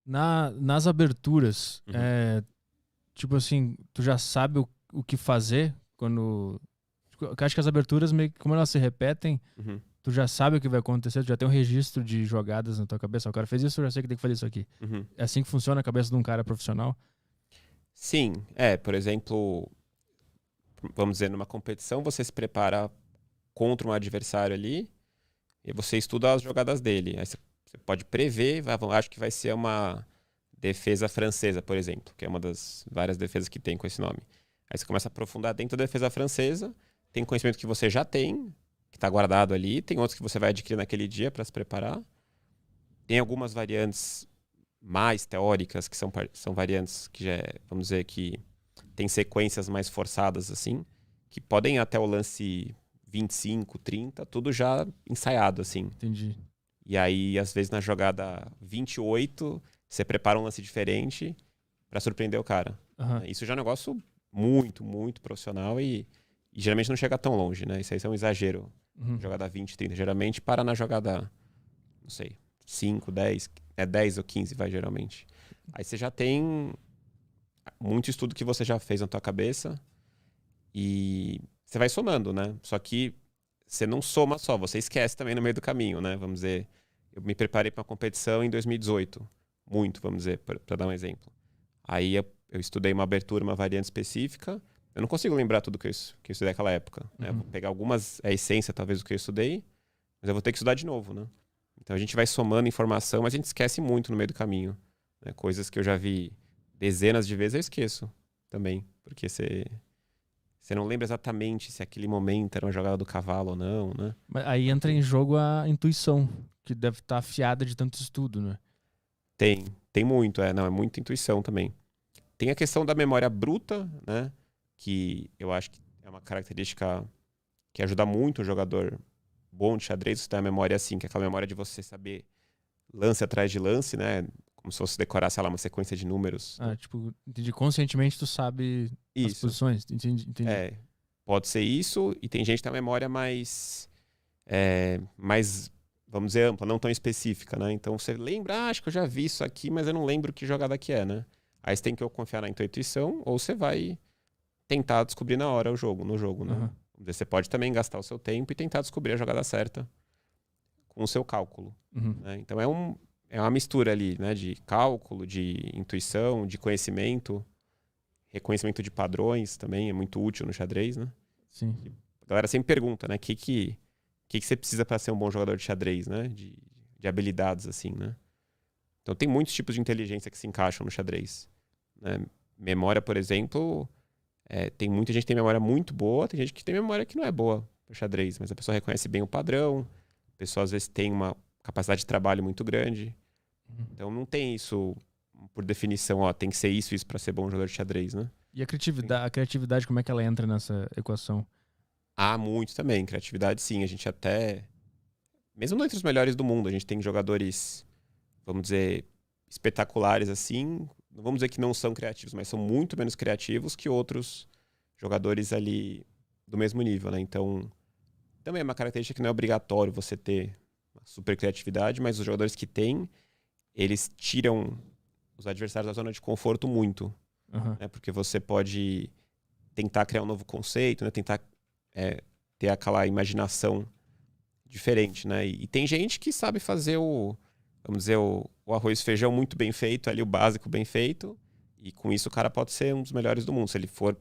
Nas aberturas, Uhum. tipo assim, tu já sabe o que fazer quando... Eu acho que as aberturas, meio que, como elas se repetem, Uhum. tu já sabe o que vai acontecer, tu já tem um registro de jogadas na tua cabeça. O cara fez isso, eu já sei que tem que fazer isso aqui. Uhum. É assim que funciona a cabeça de um cara profissional? Sim, por exemplo, vamos dizer, numa competição, você se prepara contra um adversário ali e você estuda as jogadas dele. Aí você pode prever, acho que vai ser uma defesa francesa, por exemplo, que é uma das várias defesas que tem com esse nome. Aí você começa a aprofundar dentro da defesa francesa, tem conhecimento que você já tem, que está guardado ali, tem outros que você vai adquirir naquele dia para se preparar. Tem algumas variantes mais teóricas, que são variantes que já, vamos dizer, que tem sequências mais forçadas, assim, que podem ir até o lance 25, 30, tudo já ensaiado, assim. Entendi. E aí, às vezes, na jogada 28, você prepara um lance diferente para surpreender o cara. Aham. Isso já é um negócio muito, muito profissional e geralmente não chega tão longe, né? Isso aí é um exagero. Uhum. Jogada 20, 30. Geralmente para na jogada, não sei, 5, 10, 10 ou 15 vai geralmente. Aí você já tem muito estudo que você já fez na tua cabeça e você vai somando, né? Só que você não soma só, você esquece também no meio do caminho, né? Vamos dizer, eu me preparei para uma competição em 2018, muito, vamos dizer, para dar um exemplo. Aí eu estudei uma abertura, uma variante específica. Eu não consigo lembrar tudo que eu estudei naquela época, né? Eu vou pegar algumas, a essência talvez do que eu estudei, mas eu vou ter que estudar de novo, né? Então a gente vai somando informação, mas a gente esquece muito no meio do caminho, né? Coisas que eu já vi dezenas de vezes eu esqueço também, porque você não lembra exatamente se aquele momento era uma jogada do cavalo ou não, né? Mas aí Então entra em jogo a intuição, que deve estar afiada de tanto estudo, né? tem muito, não, é muita intuição também. Tem a questão da memória bruta, né? Que eu acho que é uma característica que ajuda muito o jogador bom de xadrez, você tem a memória assim, que é aquela memória de você saber lance atrás de lance, né? Como se você decorasse, sei lá, uma sequência de números, né? Tipo, entendi. Conscientemente tu sabe as Isso. posições. Entendi. Pode ser isso, e tem gente que tem a memória mais, vamos dizer, ampla, não tão específica, né? Então você lembra, acho que eu já vi isso aqui, mas eu não lembro que jogada que é, né? Aí você tem que ou confiar na tua intuição, ou você vai tentar descobrir na hora no jogo, né? Aham. Você pode também gastar o seu tempo e tentar descobrir a jogada certa com o seu cálculo, Uhum. né? Então é uma mistura ali, né? De cálculo, de intuição, de conhecimento, reconhecimento de padrões também é muito útil no xadrez, né? Sim. A galera sempre pergunta, né? O que você precisa para ser um bom jogador de xadrez, né? De habilidades, assim, né? Então tem muitos tipos de inteligência que se encaixam no xadrez, né? Memória, por exemplo, tem muita gente que tem memória muito boa, tem gente que tem memória que não é boa para xadrez, mas a pessoa reconhece bem o padrão, a pessoa às vezes tem uma capacidade de trabalho muito grande. Uhum. Então não tem isso por definição, ó, tem que ser isso para ser bom jogador de xadrez, né? E a criatividade, como é que ela entra nessa equação? Há muito também, criatividade sim, a gente até, mesmo entre os melhores do mundo, a gente tem jogadores, vamos dizer, espetaculares assim, não vamos dizer que não são criativos, mas são muito menos criativos que outros jogadores ali do mesmo nível, né? Então, também é uma característica que não é obrigatório você ter uma super criatividade, mas os jogadores que têm, eles tiram os adversários da zona de conforto muito, Aham. né? Porque você pode tentar criar um novo conceito, né? Tentar ter aquela imaginação diferente, né? E tem gente que sabe fazer vamos dizer, o arroz e feijão muito bem feito, ali o básico bem feito, e com isso o cara pode ser um dos melhores do mundo. Se ele for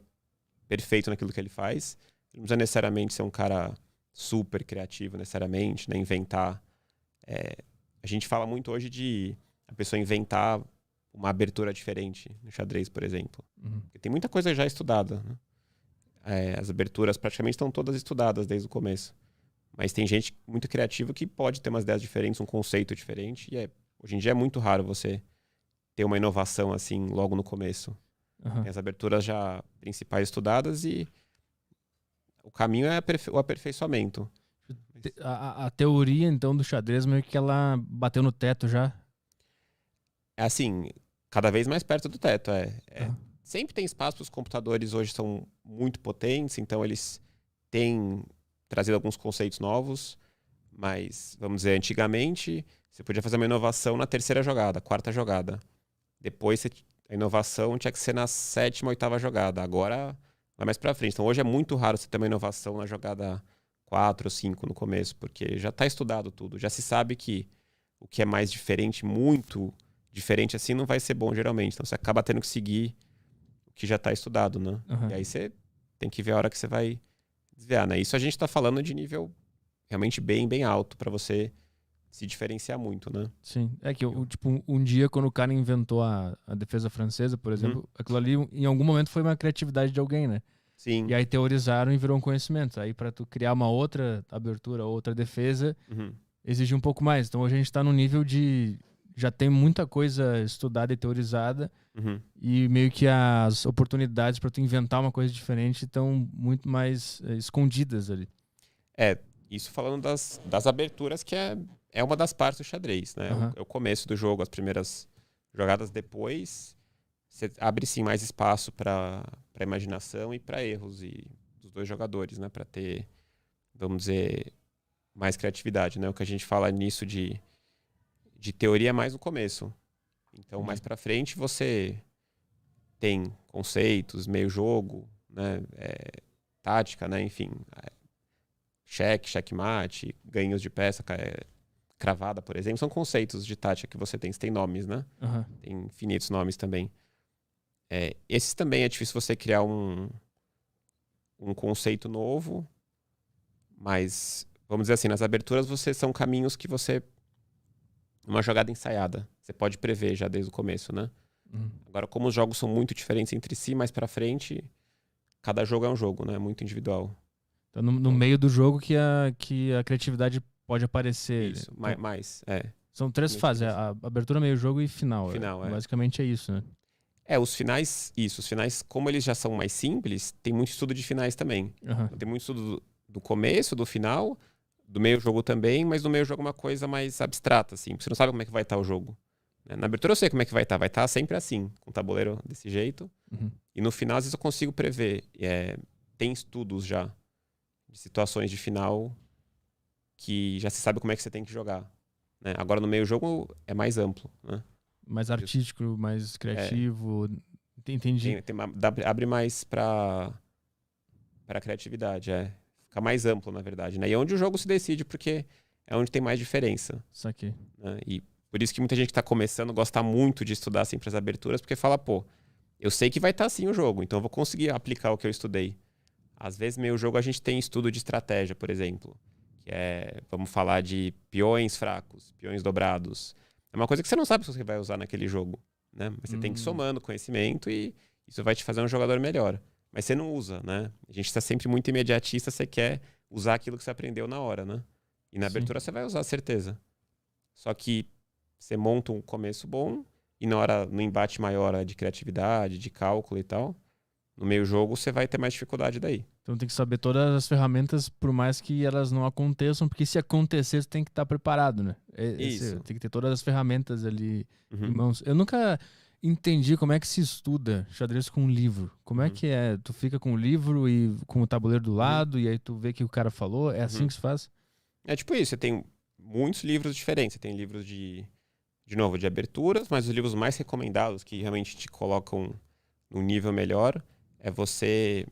perfeito naquilo que ele faz, ele não precisa necessariamente ser um cara super criativo, necessariamente, né? Inventar. A gente fala muito hoje de a pessoa inventar uma abertura diferente no xadrez, por exemplo. Uhum. Porque tem muita coisa já estudada, né? As aberturas praticamente estão todas estudadas desde o começo. Mas tem gente muito criativa que pode ter umas ideias diferentes, um conceito diferente. E hoje em dia é muito raro você ter uma inovação assim logo no começo. Aham. Tem as aberturas já principais estudadas e o caminho é o aperfeiçoamento. A teoria, então, do xadrez meio que ela bateu no teto já. É assim, cada vez mais perto do teto. Aham. Sempre tem espaço, os computadores hoje são muito potentes, então eles têm trazido alguns conceitos novos, mas, vamos dizer, antigamente você podia fazer uma inovação na terceira jogada, quarta jogada. Depois a inovação tinha que ser na 7ª, 8ª jogada. Agora vai mais pra frente. Então hoje é muito raro você ter uma inovação na jogada 4 ou 5 no começo, porque já tá estudado tudo. Já se sabe que o que é mais diferente, muito diferente assim, não vai ser bom geralmente. Então você acaba tendo que seguir o que já tá estudado, né? Uhum. E aí você tem que ver a hora que você vai desviar, né? Isso a gente tá falando de nível realmente bem, bem alto para você se diferenciar muito, né? Sim. É que, tipo, um dia quando o cara inventou a defesa francesa, por exemplo, aquilo ali, em algum momento, foi uma criatividade de alguém, né? Sim. E aí teorizaram e virou um conhecimento. Aí para tu criar uma outra abertura, outra defesa, exige um pouco mais. Então hoje a gente tá num nível de... Já tem muita coisa estudada e teorizada e meio que as oportunidades para tu inventar uma coisa diferente estão muito mais escondidas ali. Isso falando das aberturas, que é uma das partes do xadrez, né? É o começo do jogo, as primeiras jogadas. Depois você abre sim mais espaço para imaginação e para erros dos dois jogadores, né? Para ter, vamos dizer, mais criatividade, né? O que a gente fala nisso de teoria é mais no começo. Então, mais para frente, você tem conceitos, meio jogo, né? Tática, né? Enfim, cheque, checkmate, ganhos de peça, cravada, por exemplo, são conceitos de tática que você tem. Você tem nomes, né? Tem infinitos nomes também. Esses também é difícil você criar um conceito novo, mas, vamos dizer assim, nas aberturas são caminhos que você... Uma jogada ensaiada. Você pode prever já desde o começo, né? Agora, como os jogos são muito diferentes entre si, mais pra frente, cada jogo é um jogo, né? Muito individual. Então, no meio do jogo que a criatividade pode aparecer. Isso, então, mais. São 3 fases, a abertura, meio jogo e final. Final, Basicamente é isso, né? Os finais, os finais, como eles já são mais simples, tem muito estudo de finais também. Tem muito estudo do começo, do final, do meio jogo também, mas no meio jogo é uma coisa mais abstrata, assim, porque você não sabe como é que vai estar o jogo. Na abertura eu sei como é que vai estar sempre assim, com o tabuleiro desse jeito. E no final, às vezes eu consigo prever. Tem estudos já de situações de final que já se sabe como é que você tem que jogar, né? Agora no meio jogo é mais amplo, né? Mais artístico, mais criativo. Entendi. Abre mais para criatividade, fica mais amplo, na verdade, né? E é onde o jogo se decide, porque é onde tem mais diferença. Saquei. Né? E por isso que muita gente que está começando gosta muito de estudar sempre as aberturas, porque fala, pô, eu sei que vai estar assim o jogo, então eu vou conseguir aplicar o que eu estudei. Às vezes, meio jogo, a gente tem estudo de estratégia, por exemplo, que vamos falar de peões fracos, peões dobrados. É uma coisa que você não sabe se você vai usar naquele jogo, né? Mas você tem que ir somando conhecimento e isso vai te fazer um jogador melhor. Mas você não usa, né? A gente está sempre muito imediatista, você quer usar aquilo que você aprendeu na hora, né? E na abertura você vai usar, certeza. Só que você monta um começo bom e no embate maior de criatividade, de cálculo e tal, no meio jogo você vai ter mais dificuldade daí. Então tem que saber todas as ferramentas, por mais que elas não aconteçam, porque se acontecer, você tem que estar preparado, né? Isso. Tem que ter todas as ferramentas ali em mãos. Eu nunca entendi como é que se estuda xadrez com um livro. Como é que é? Tu fica com o livro e com o tabuleiro do lado, e aí tu vê o que o cara falou? É assim que se faz? É tipo isso, você tem muitos livros diferentes. Você tem livros de novo, de aberturas, mas os livros mais recomendados, que realmente te colocam num nível melhor, é você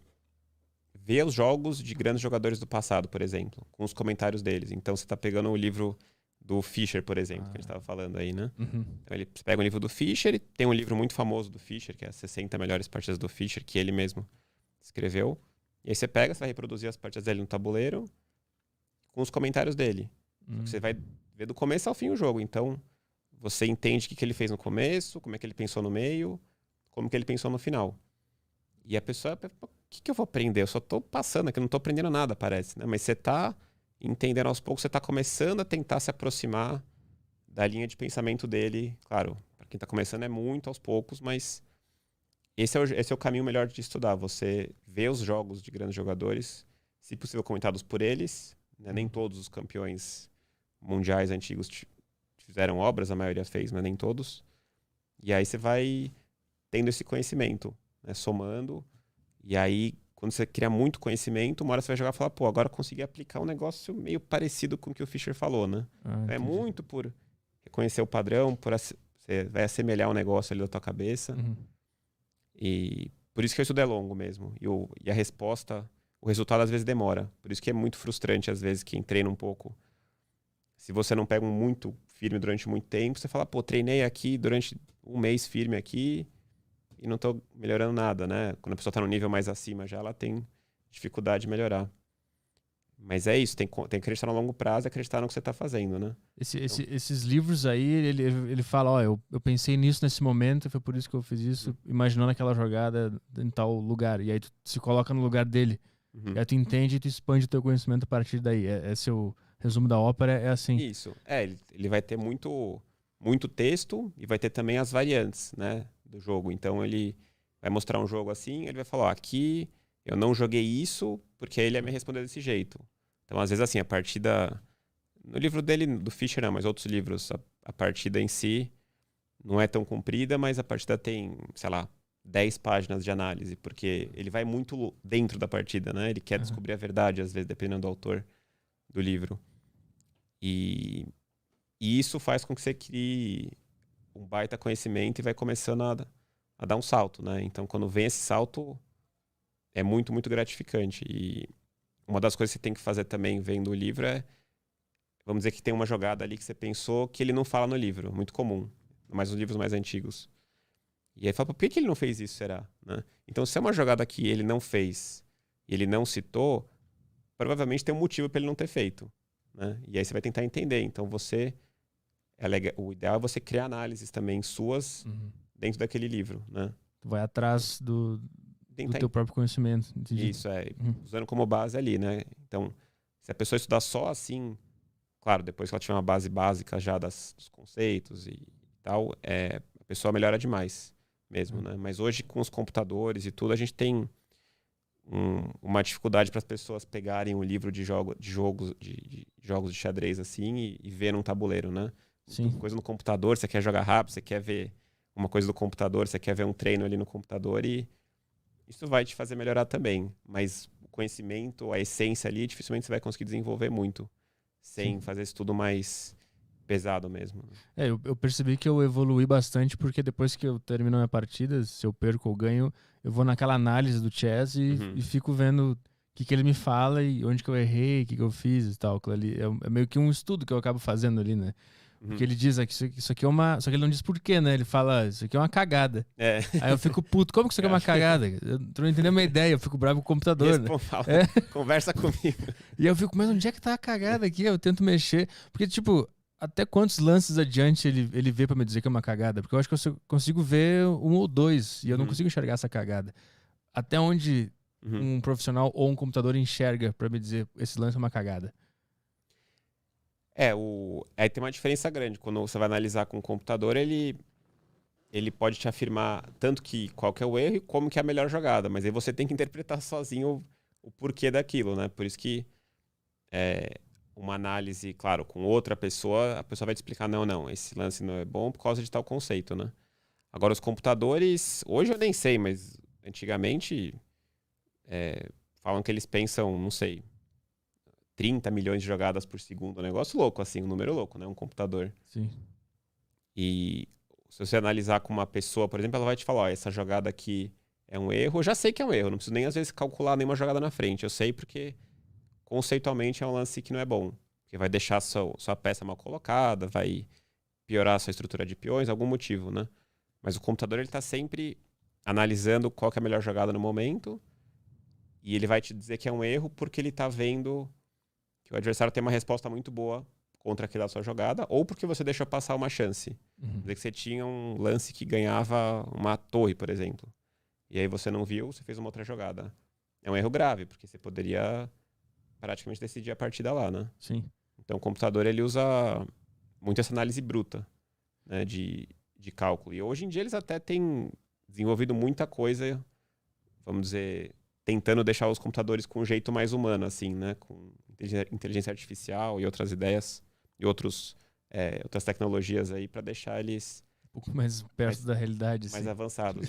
ver os jogos de grandes jogadores do passado, por exemplo, com os comentários deles. Então você está pegando o livro do Fischer, por exemplo, que a gente estava falando aí, né? Então você pega o livro do Fischer, e tem um livro muito famoso do Fischer, que é as 60 melhores partidas do Fischer, que ele mesmo escreveu. E aí você vai reproduzir as partidas dele no tabuleiro com os comentários dele. Você vai ver do começo ao fim o jogo. Então você entende o que ele fez no começo, como é que ele pensou no meio, como que ele pensou no final. E a pessoa, o que eu vou aprender? Eu só tô passando aqui, não tô aprendendo nada, parece, né? Mas você tá entendendo aos poucos, você tá começando a tentar se aproximar da linha de pensamento dele. Claro, para quem tá começando é muito aos poucos, mas esse é o caminho melhor de estudar. Você vê os jogos de grandes jogadores, se possível comentados por eles, né? Nem todos os campeões mundiais antigos fizeram obras, a maioria fez, mas nem todos. E aí você vai tendo esse conhecimento, né, somando, e aí quando você cria muito conhecimento, uma hora você vai jogar e falar, pô, agora eu consegui aplicar um negócio meio parecido com o que o Fischer falou, né? Então, é muito por reconhecer o padrão, por você Você vai assemelhar um negócio ali da tua cabeça. Uhum. E por isso que o estudo é longo mesmo. E a resposta, o resultado às vezes demora. Por isso que é muito frustrante às vezes quem treina um pouco. Se você não pega um muito firme durante muito tempo, você fala, pô, treinei aqui durante um mês firme aqui e não tô melhorando nada, né? Quando a pessoa tá no nível mais acima já, ela tem dificuldade de melhorar. Mas é isso, tem que acreditar no longo prazo e acreditar no que você está fazendo, né? Esses livros aí, ele fala, ó, eu pensei nisso nesse momento, foi por isso que eu fiz isso, imaginando aquela jogada em tal lugar. E aí tu se coloca no lugar dele. E aí tu entende e tu expande o teu conhecimento a partir daí. Esse é o resumo da ópera, é assim. Isso. Ele vai ter muito texto e vai ter também as variantes, né, do jogo. Então ele vai mostrar um jogo assim, ele vai falar, ó, aqui eu não joguei isso porque ele ia me responder desse jeito. Então, às vezes, assim, a partida... No livro dele, do Fischer, não, mas outros livros, a partida em si não é tão comprida, mas a partida tem, sei lá, 10 páginas de análise, porque ele vai muito dentro da partida, né? Ele quer descobrir a verdade, às vezes, dependendo do autor do livro. E isso faz com que você crie um baita conhecimento e vai começando a dar um salto, né? Então, quando vem esse salto, é muito, muito gratificante. E uma das coisas que você tem que fazer também, vendo o livro, vamos dizer que tem uma jogada ali que você pensou que ele não fala no livro, muito comum, mas nos livros mais antigos. E aí fala, por que ele não fez isso, será? Né? Então, se é uma jogada que ele não fez e ele não citou, provavelmente tem um motivo para ele não ter feito. Né? E aí você vai tentar entender. Então, o ideal é você criar análises também suas dentro daquele livro. Né? Tu vai atrás do teu próprio conhecimento. Entendi. Isso, usando como base ali, né? Então, se a pessoa estudar só assim, claro, depois que ela tiver uma base básica já dos conceitos e tal, a pessoa melhora demais mesmo, né? Mas hoje, com os computadores e tudo, a gente tem uma dificuldade para as pessoas pegarem um livro de jogos de xadrez assim e ver num tabuleiro, né? Sim. Coisa no computador, você quer jogar rápido, você quer ver uma coisa do computador, você quer ver um treino ali no computador e isso vai te fazer melhorar também, mas o conhecimento, a essência ali, dificilmente você vai conseguir desenvolver muito sem fazer isso tudo mais pesado mesmo. Eu percebi que eu evolui bastante porque depois que eu termino a minha partida, se eu perco ou ganho, eu vou naquela análise do chess e fico vendo o que ele me fala e onde que eu errei, o que eu fiz e tal. Aquilo ali é meio que um estudo que eu acabo fazendo ali, né? Porque ele diz que isso aqui é uma... Só que ele não diz por quê, né? Ele fala, isso aqui é uma cagada. Aí eu fico puto, como que isso aqui é uma cagada? Eu não entendo uma ideia, eu fico bravo com o computador. Né? Conversa comigo. E eu fico, mas onde é que tá a cagada aqui? Eu tento mexer. Porque, tipo, até quantos lances adiante ele vê pra me dizer que é uma cagada? Porque eu acho que eu consigo ver um ou dois e eu não consigo enxergar essa cagada. Até onde um profissional ou um computador enxerga pra me dizer esse lance é uma cagada? Aí tem uma diferença grande. Quando você vai analisar com o computador, ele pode te afirmar tanto que qual que é o erro como que é a melhor jogada. Mas aí você tem que interpretar sozinho o porquê daquilo, né? Por isso que uma análise, claro, com outra pessoa, a pessoa vai te explicar, não, esse lance não é bom por causa de tal conceito, né? Agora, os computadores, hoje eu nem sei, mas antigamente falam que eles pensam, não sei, 30 milhões de jogadas por segundo, um negócio louco, assim, um número louco, né? Um computador. Sim. E se você analisar com uma pessoa, por exemplo, ela vai te falar, ó, essa jogada aqui é um erro. Eu já sei que é um erro, não preciso nem às vezes calcular nenhuma jogada na frente. Eu sei porque conceitualmente é um lance que não é bom. Porque vai deixar sua peça mal colocada, vai piorar a sua estrutura de peões, algum motivo, né? Mas o computador, ele tá sempre analisando qual que é a melhor jogada no momento e ele vai te dizer que é um erro porque ele tá vendo que o adversário tem uma resposta muito boa contra aquela sua jogada, ou porque você deixou passar uma chance. Dizer que você tinha um lance que ganhava uma torre, por exemplo. E aí você não viu, você fez uma outra jogada. É um erro grave, porque você poderia praticamente decidir a partida lá, né? Sim. Então o computador, ele usa muito essa análise bruta, né, de cálculo. E hoje em dia eles até têm desenvolvido muita coisa, vamos dizer, tentando deixar os computadores com um jeito mais humano, assim, né? Com inteligência artificial e outras ideias e outras tecnologias aí para deixar eles um pouco mais perto da realidade. Mais avançados,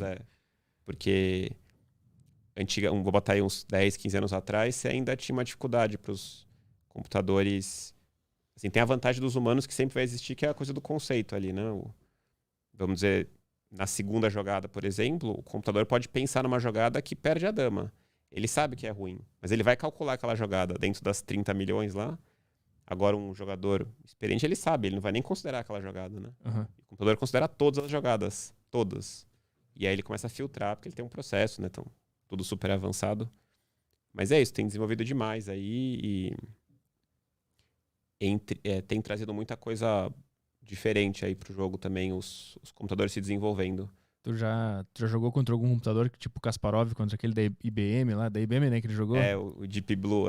Porque vou botar aí uns 10, 15 anos atrás, você ainda tinha uma dificuldade para os computadores. Assim, tem a vantagem dos humanos que sempre vai existir, que é a coisa do conceito ali, né? vamos dizer, na segunda jogada, por exemplo, o computador pode pensar numa jogada que perde a dama. Ele sabe que é ruim, mas ele vai calcular aquela jogada dentro das 30 milhões lá. Agora, um jogador experiente, ele sabe, ele não vai nem considerar aquela jogada, né? Uhum. O computador considera todas as jogadas, todas. E aí ele começa a filtrar, porque ele tem um processo, né? Então, tudo super avançado. Mas é isso, tem desenvolvido demais aí e tem trazido muita coisa diferente aí pro jogo também, os computadores se desenvolvendo. Tu já jogou contra algum computador, tipo Kasparov, contra aquele da IBM lá? Da IBM, né, que ele jogou? O Deep Blue,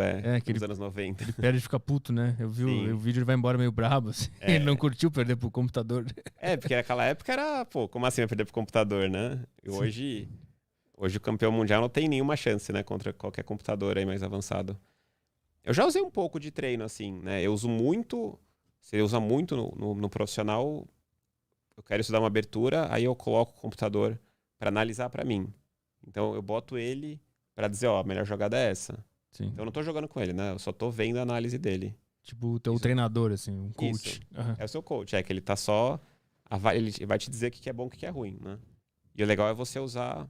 nos anos 90. Ele perde e fica puto, né? Eu vi o vídeo, ele vai embora meio brabo, assim. Ele não curtiu perder pro computador. Porque naquela época era, como assim vai perder pro computador, né? E hoje o campeão mundial não tem nenhuma chance, né, contra qualquer computador aí mais avançado. Eu já usei um pouco de treino, assim, né? Eu uso muito, se ele usa muito no profissional, eu quero estudar uma abertura, aí eu coloco o computador para analisar para mim. Então eu boto ele para dizer, a melhor jogada é essa. Sim. Então eu não tô jogando com ele, né? Eu só tô vendo a análise dele. Tipo o teu treinador, assim, um coach. Uhum. É o seu coach, que ele tá só... Ele vai te dizer o que é bom e o que é ruim, né? E o legal é você usar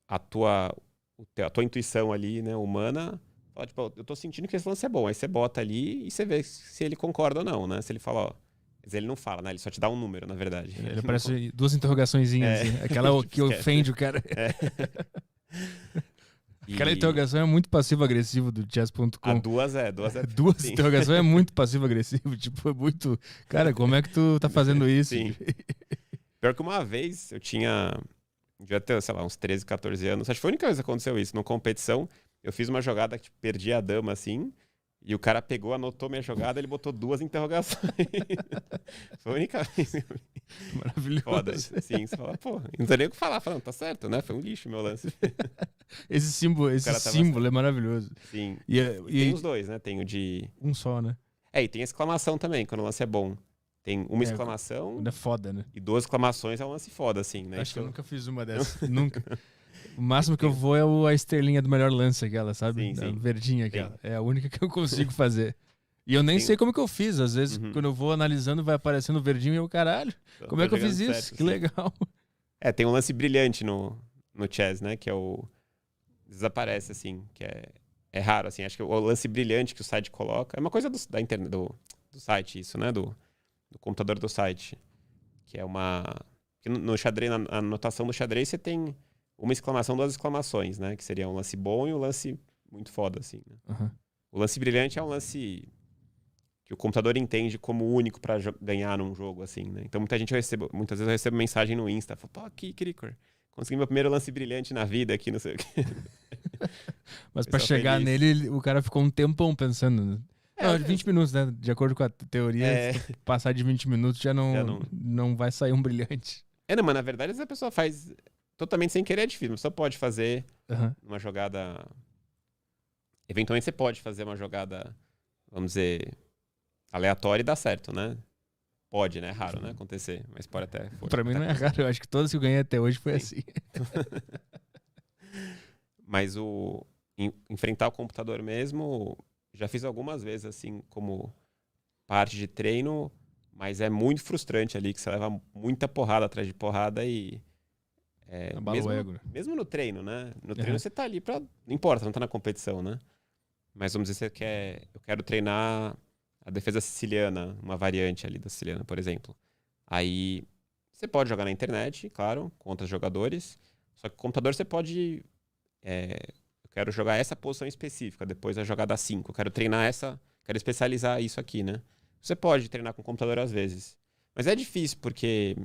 a tua intuição ali, né, humana. Fala, tipo, eu tô sentindo que esse lance é bom. Aí você bota ali e você vê se ele concorda ou não, né? Se ele fala, Mas ele não fala, né? Ele só te dá um número, na verdade. Ele parece duas interrogaçõezinhas, assim. Aquela que ofende o cara. Aquela interrogação é muito passivo-agressivo do chess.com. Duas Duas interrogações é muito passivo-agressivo. Tipo, é muito... Cara, como é que tu tá fazendo isso? Sim. Pior que uma vez eu devia ter, sei lá, uns 13, 14 anos. Acho que foi a única vez que aconteceu isso. Numa competição, eu fiz uma jogada que perdi a dama, assim... E o cara pegou, anotou minha jogada, ele botou duas interrogações. Foi a única vez. Maravilhoso. Foda. Sim, você fala, não tem nem o que falar. Falando, tá certo, né? Foi um lixo meu lance. Esse símbolo é maravilhoso. Sim. E tem os dois, né? Tem o de... Um só, né? E tem a exclamação também, quando o lance é bom. Tem uma exclamação... Quando é foda, né? E duas exclamações é um lance foda, assim, né? Acho que eu nunca fiz uma dessas. Nunca. O máximo que eu vou é a estrelinha do melhor lance, aquela, sabe? Sim. A verdinha aquela. Sim. É a única que eu consigo fazer. E eu nem sei como que eu fiz. Às vezes, quando eu vou analisando, vai aparecendo verdinho e eu, caralho, como é que eu fiz isso? Certo, que legal. Tem um lance brilhante no chess, né? Que é o... Desaparece, assim, que é raro, assim. Acho que o lance brilhante que o site coloca... É uma coisa da internet, do site, isso, né? Do computador do site. Que é uma... No xadrez, na anotação do xadrez, você tem... uma exclamação, duas exclamações, né? Que seria um lance bom e um lance muito foda, assim, né? Uhum. O lance brilhante é um lance que o computador entende como único pra ganhar num jogo, assim, né? Então muitas vezes eu recebo mensagem no Insta, falo, pô, aqui, Cricor, consegui meu primeiro lance brilhante na vida aqui, não sei o quê. Mas pra chegar nele, o cara ficou um tempão pensando, né? Não, 20 minutos, né? De acordo com a teoria, se passar de 20 minutos já não vai sair um brilhante. Não, mas na verdade essa pessoa faz... Totalmente sem querer é difícil, mas você pode fazer uma jogada... Eventualmente você pode fazer uma jogada, vamos dizer, aleatória e dar certo, né? Pode, né? É raro, né? Acontecer, mas pode até... Pra mim não é raro, eu acho que todas que eu ganhei até hoje foi assim. Mas enfrentar o computador mesmo, já fiz algumas vezes, assim, como parte de treino, mas é muito frustrante ali, que você leva muita porrada atrás de porrada e... mesmo no treino, né? No treino você tá ali pra... Não importa, não tá na competição, né? Mas vamos dizer, eu quero treinar a defesa siciliana, uma variante ali da siciliana, por exemplo. Aí você pode jogar na internet, claro, com outros jogadores. Só que o computador você pode... eu quero jogar essa posição específica, depois a jogada 5. Eu quero treinar quero especializar isso aqui, né? Você pode treinar com o computador às vezes. Mas é difícil, porque...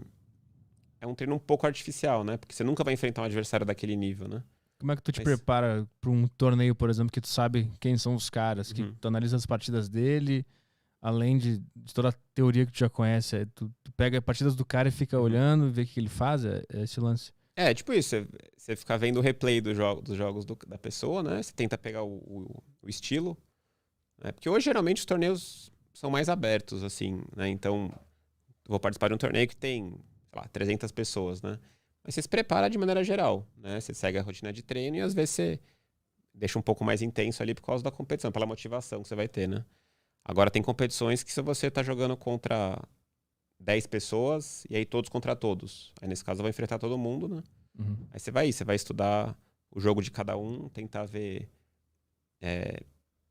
é um treino um pouco artificial, né? Porque você nunca vai enfrentar um adversário daquele nível, né? Como é que tu te prepara para um torneio, por exemplo, que tu sabe quem são os caras, que tu analisa as partidas dele, além de toda a teoria que tu já conhece, tu pega partidas do cara e fica olhando e vê o que ele faz, é esse lance? Tipo isso, você fica vendo o replay dos jogos da pessoa, né? Você tenta pegar o estilo, né? Porque hoje, geralmente, os torneios são mais abertos, assim, né? Então, eu vou participar de um torneio que tem... sei lá, 300 pessoas, né? Mas você se prepara de maneira geral, né? Você segue a rotina de treino e às vezes você deixa um pouco mais intenso ali por causa da competição, pela motivação que você vai ter, né? Agora tem competições que se você tá jogando contra 10 pessoas e aí todos contra todos. Aí nesse caso vai enfrentar todo mundo, né? Aí você vai estudar o jogo de cada um, tentar ver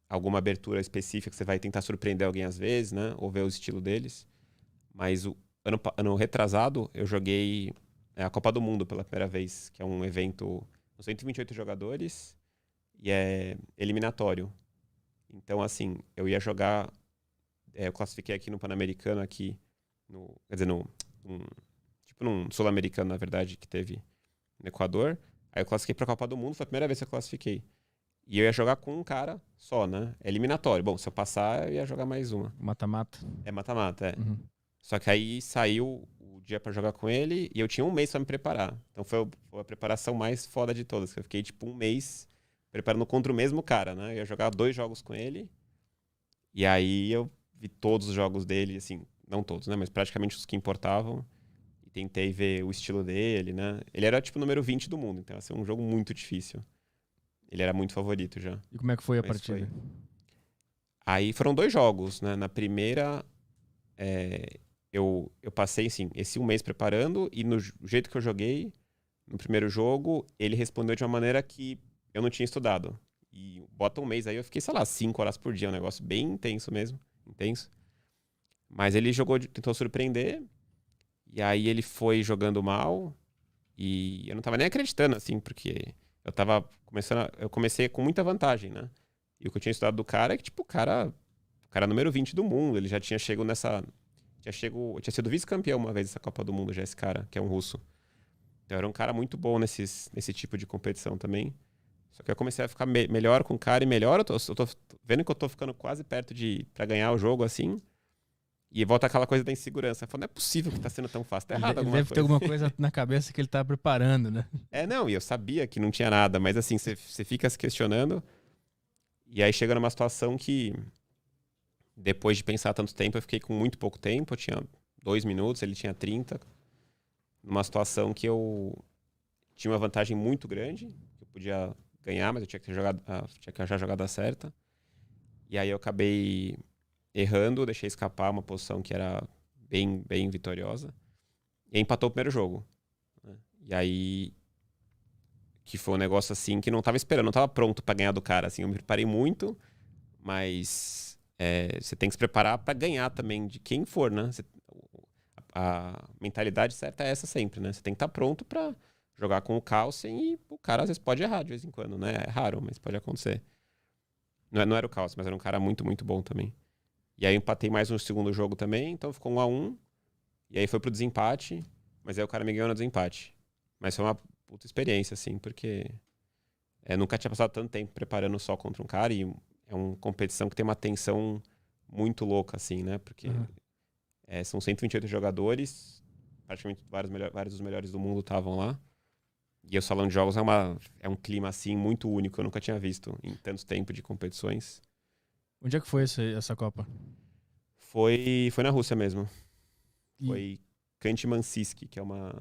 alguma abertura específica que você vai tentar surpreender alguém às vezes, né? Ou ver o estilo deles. Mas o ano retrasado eu joguei a Copa do Mundo pela primeira vez, que é um evento com 128 jogadores e é eliminatório. Então, assim, eu ia jogar... eu classifiquei aqui no Pan-Americano, aqui, quer dizer, num Sul-Americano, na verdade, que teve no Equador. Aí eu classifiquei pra Copa do Mundo, foi a primeira vez que eu classifiquei. E eu ia jogar com um cara só, né? É eliminatório. Bom, se eu passar, eu ia jogar mais uma. Mata-mata. É mata-mata, é. Só que aí saiu o dia pra jogar com ele e eu tinha um mês pra me preparar. Então foi a preparação mais foda de todas. Eu fiquei, tipo, um mês preparando contra o mesmo cara, né? Eu ia jogar 2 jogos com ele. E aí eu vi todos os jogos dele, assim, não todos, né? Mas praticamente os que importavam. E tentei ver o estilo dele, né? Ele era, tipo, o número 20 do mundo. Então, assim, um jogo muito difícil. Ele era muito favorito já. E como é que foi a partida? Aí foram 2 jogos, né? Na primeira, eu passei, assim, esse um mês preparando e no jeito que eu joguei, no primeiro jogo, ele respondeu de uma maneira que eu não tinha estudado. E bota um mês aí, eu fiquei, sei lá, 5 horas por dia, um negócio bem intenso mesmo, intenso. Mas ele tentou surpreender, e aí ele foi jogando mal, e eu não tava nem acreditando, assim, porque eu comecei com muita vantagem, né? E o que eu tinha estudado do cara é que, tipo, o cara número 20 do mundo, ele já tinha chegado tinha sido vice-campeão uma vez nessa Copa do Mundo já, esse cara, que é um russo. Então era um cara muito bom nesse tipo de competição também. Só que eu comecei a ficar melhor com o cara e melhor. Eu tô vendo que eu tô ficando quase perto pra ganhar o jogo, assim. E volta aquela coisa da insegurança. Eu falo, não é possível que tá sendo tão fácil. Tá errado alguma coisa. Deve ter alguma coisa coisa na cabeça que ele tá preparando, né? Não, e eu sabia que não tinha nada. Mas assim, você fica se questionando. E aí chega numa situação que, depois de pensar tanto tempo, eu fiquei com muito pouco tempo. Eu tinha 2 minutos, ele tinha 30. Numa situação que eu tinha uma vantagem muito grande. Eu podia ganhar, mas eu tinha que achar a jogada certa. E aí eu acabei errando, deixei escapar uma posição que era bem, bem vitoriosa. E empatou o primeiro jogo. Né? E aí, que foi um negócio assim que não tava esperando, não tava pronto pra ganhar do cara. Assim, eu me preparei muito, mas você tem que se preparar pra ganhar também de quem for, né? A mentalidade certa é essa sempre, né? Você tem que estar pronto pra jogar com o Carlsen e o cara às vezes pode errar de vez em quando, né? É raro, mas pode acontecer. Não era o Carlsen, mas era um cara muito, muito bom também. E aí eu empatei mais no segundo jogo também, então ficou 1-1. E aí foi pro desempate, mas aí o cara me ganhou no desempate. Mas foi uma puta experiência, assim, porque nunca tinha passado tanto tempo preparando só contra um cara e é uma competição que tem uma tensão muito louca, assim, né? Porque são 128 jogadores, praticamente vários dos melhores do mundo estavam lá. E o salão de jogos é um clima, assim, muito único. Eu nunca tinha visto em tanto tempo de competições. Onde é que foi essa Copa? Foi na Rússia mesmo. Foi Khanty-Mansiysk, que é uma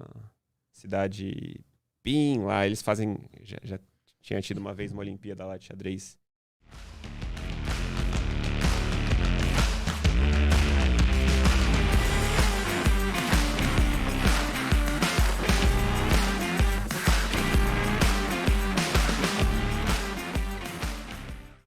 cidade bem lá. Eles fazem... Já tinha tido uma vez uma Olimpíada lá de xadrez